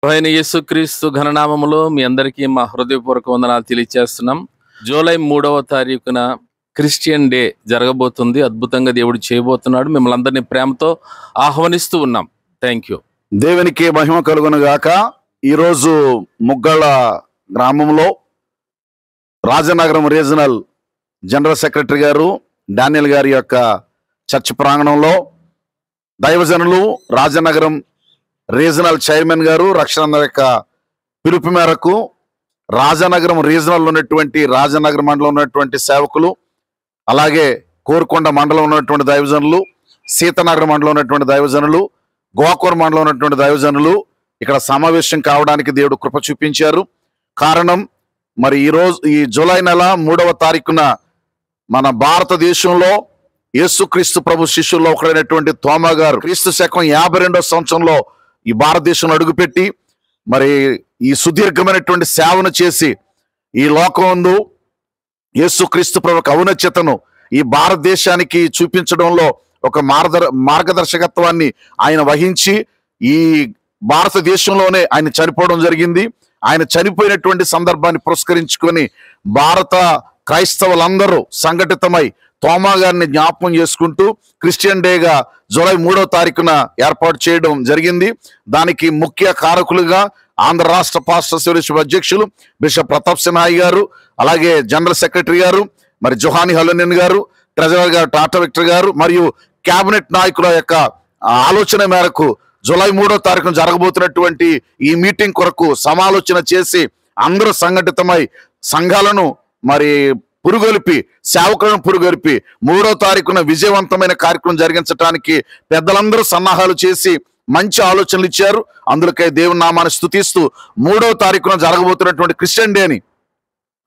ఆయన యేసుక్రీస్తు ఘననామములో మీ అందరికీ మా హృదయపూర్వక వందనాలు తెలియజేస్తున్నాం. జూలై 3వ తారీఖున క్రిస్టియన్ డే జరగబోతుంది. అద్భుతంగా దేవుడు చేయబోతున్నాడు. మిమ్మల్ని అందరినీ ప్రేమతో ఆహ్వానిస్తూ ఉన్నాం. Thank you. దేవునికి మహిమ కలుగును గాక. ఈరోజు ముగ్గళ్ళ గ్రామంలో రాజనగరం రీజనల్ జనరల్ సెక్రటరీ గారు డానియల్ గారి యొక్క చర్చ్ ప్రాంగణంలో దైవజనులు రాజనగరం రీజనల్ చైర్మన్ గారు రక్షణ యొక్క పిలుపు మేరకు రాజనగరం రీజనల్ ఉన్నటువంటి రాజనగరం మండలం ఉన్నటువంటి సేవకులు, అలాగే కోరుకొండ మండలం ఉన్నటువంటి దైవజనులు, సీతనగరం మండలం ఉన్నటువంటి దైవజనులు, గోకూర్ మండలం ఉన్నటువంటి దైవజనులు ఇక్కడ సమావేశం కావడానికి దేవుడు కృప చూపించారు. కారణం మరి ఈ జూలై నెల 3వ తారీఖున మన భారతదేశంలో యేసుక్రీస్తు ప్రభు శిష్యుల్లో ఒకరైనటువంటి తోమా గారు క్రీస్తు శకం 52వ సంవత్సరంలో ఈ భారతదేశంలో అడుగుపెట్టి మరి ఈ సుదీర్ఘమైనటువంటి సేవను చేసి ఈ లోకమందు యేసుక్రీస్తు ప్రభు ఔన్నత్యతను ఈ భారతదేశానికి చూపించడంలో ఒక మార్గదర్శకత్వాన్ని ఆయన వహించి ఈ భారతదేశంలోనే ఆయన చనిపోవడం జరిగింది. ఆయన చనిపోయినటువంటి సందర్భాన్ని పురస్కరించుకొని భారత క్రైస్తవులందరూ సంఘటితమై తోమా గారిని జ్ఞాపకం చేసుకుంటూ క్రిస్టియన్ డేగా జూలై 3వ తారీఖున ఏర్పాటు చేయడం జరిగింది. దానికి ముఖ్య కారకులుగా ఆంధ్ర రాష్ట్ర పాస్టర్స్ ఫెలోషిప్ అధ్యక్షులు బిషప్ ప్రతాప్ సిన్హాయి గారు, అలాగే జనరల్ సెక్రటరీ గారు మరి జోహాని హలోనియన్ గారు, ట్రెజరర్ గారు టాటా విక్టర్ గారు మరియు కేబినెట్ నాయకుల యొక్క ఆలోచన మేరకు జూలై 3వ తారీఖున జరగబోతున్నటువంటి ఈ మీటింగ్ కొరకు సమాలోచన చేసి అందరూ సంఘటితమై సంఘాలను మరి పురుగొలిపి సేవకులను పురుగొలిపి 3వ తారీఖున విజయవంతమైన కార్యక్రమం జరిగించడానికి పెద్దలందరూ సన్నాహాలు చేసి మంచి ఆలోచనలు ఇచ్చారు. అందులోకే దేవుని నామాన్ని స్తుతిస్తూ 3వ తారీఖున జరగబోతున్నటువంటి క్రిస్టియన్ డేని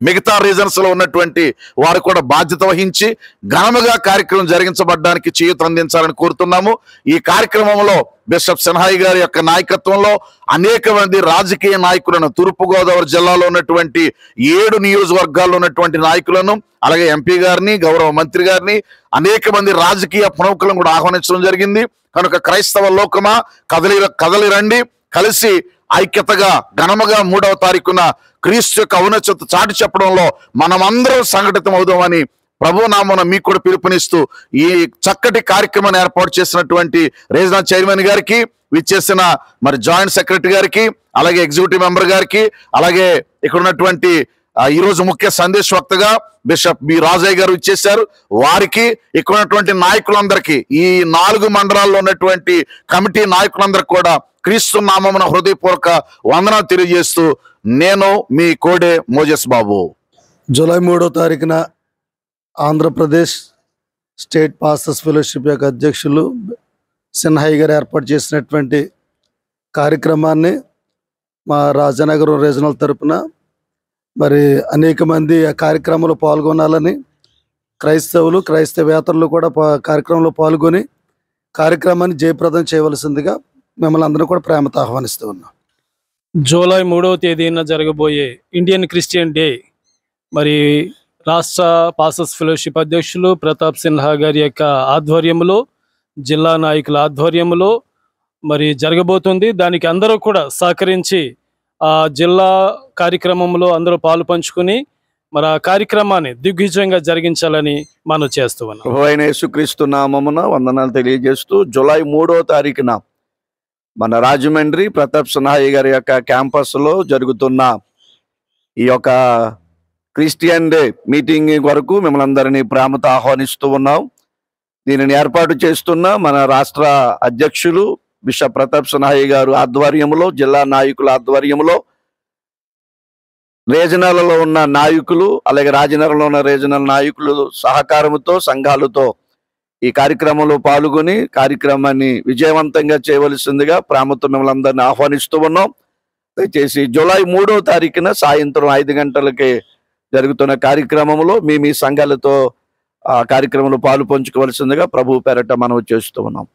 మిగతా రీజన్స్ లో ఉన్నటువంటి వారు కూడా బాధ్యత వహించి ఘనముగా కార్యక్రమం జరిగించబడడానికి చేయూత అందించాలని కోరుతున్నాము. ఈ కార్యక్రమంలో బిషప్ సిన్హాయి గారి యొక్క నాయకత్వంలో అనేక మంది రాజకీయ నాయకులను, తూర్పుగోదావరి జిల్లాలో ఉన్నటువంటి 7 నియోజకవర్గాల్లో ఉన్నటువంటి నాయకులను, అలాగే ఎంపీ గారిని, గౌరవ మంత్రి గారిని, అనేక మంది రాజకీయ ప్రముఖులను కూడా ఆహ్వానించడం జరిగింది. కనుక క్రైస్తవ లోకమా కదలి రండి, కలిసి ఐక్యతగా ఘనముగా 3వ తారీఖున క్రీస్తు యొక్క ఔన్నత్యత చాటి చెప్పడంలో మనమందరం సంఘటితం అవుదామని ప్రభు నామమున మీకు కూడా పిలుపునిస్తూ ఈ చక్కటి కార్యక్రమాన్ని ఏర్పాటు చేసినటువంటి రీజనల్ చైర్మన్ గారికి, విచ్చేసిన మరి జాయింట్ సెక్రటరీ గారికి, అలాగే ఎగ్జిక్యూటివ్ మెంబర్ గారికి, అలాగే ఇక్కడ ఉన్నటువంటి ఈరోజు ముఖ్య సందేశవక్తగా బిషప్ బి రాజయ్య గారు ఇచ్చేశారు. వారికి ఇక్కడ ఉన్నటువంటి నాయకులందరికీ, ఈ 4 మండలాల్లో ఉన్నటువంటి కమిటీ నాయకులందరికీ కూడా క్రీస్తు నామమున హృదయపూర్వక వందనాలు తెలియజేస్తూ నేను మీ కోడే మోజెస్ బాబు. జూలై 3వ తారీఖున ఆంధ్రప్రదేశ్ స్టేట్ పాస్టర్స్ ఫెలోషిప్ యొక్క అధ్యక్షులు సిన్హాయి గారు ఏర్పాటు చేసినటువంటి కార్యక్రమాన్ని మా రాజనగరం రీజనల్ తరపున మరి అనేక మంది ఆ కార్యక్రమంలో పాల్గొనాలని, క్రైస్తవులు క్రైస్తవేతరులు కూడా కార్యక్రమంలో పాల్గొని కార్యక్రమాన్ని జయప్రదం చేయవలసిందిగా మిమ్మల్ని అందరూ కూడా ప్రేమతో ఆహ్వానిస్తూ ఉన్నాం. జూలై 3వ తేదీన జరగబోయే ఇండియన్ క్రిస్టియన్ డే మరి రాష్ట్ర పాస్టర్స్ ఫెలోషిప్ అధ్యక్షులు ప్రతాప్ సిన్హా గారి యొక్క ఆధ్వర్యంలో, జిల్లా నాయకుల ఆధ్వర్యంలో మరి జరగబోతుంది. దానికి అందరూ కూడా సహకరించి ఆ జిల్లా కార్యక్రమంలో అందరూ పాలు పంచుకుని మరి ఆ కార్యక్రమాన్ని దిగ్విజయంగా జరిగించాలని మనం చేస్తూ ఉన్నాం. ప్రభువైన యేసుక్రీస్తు నామమున వందనాలు తెలియజేస్తూ జూలై 3వ తారీఖున మన రాజమండ్రి ప్రతాప్ సిన్హాయి గారి యొక్క క్యాంపస్లో జరుగుతున్న ఈ యొక్క క్రిస్టియన్ డే మీటింగ్ వరకు మిమ్మల్ని అందరినీ ప్రేమతో ఆహ్వానిస్తూ ఉన్నాం. దీనిని ఏర్పాటు చేస్తున్న మన రాష్ట్ర అధ్యక్షులు బిషప్ ప్రతాప్ సిన్హాయి గారు ఆధ్వర్యంలో, జిల్లా నాయకుల ఆధ్వర్యంలో, రీజనల్లో ఉన్న నాయకులు, అలాగే రాజనగరంలో ఉన్న రీజనల్ నాయకులు సహకారంతో సంఘాలతో ఈ కార్యక్రమంలో పాల్గొని కార్యక్రమాన్ని విజయవంతంగా చేయవలసిందిగా ప్రేమతో మిమ్మల్ని అందరినీ ఆహ్వానిస్తూ ఉన్నాం. దయచేసి జూలై 3వ తారీఖున సాయంత్రం 5 గంటలకి జరుగుతున్న కార్యక్రమంలో మీ సంఘాలతో ఆ కార్యక్రమంలో పాలు పంచుకోవలసిందిగా ప్రభు పేరట మనం చేస్తూ ఉన్నాం.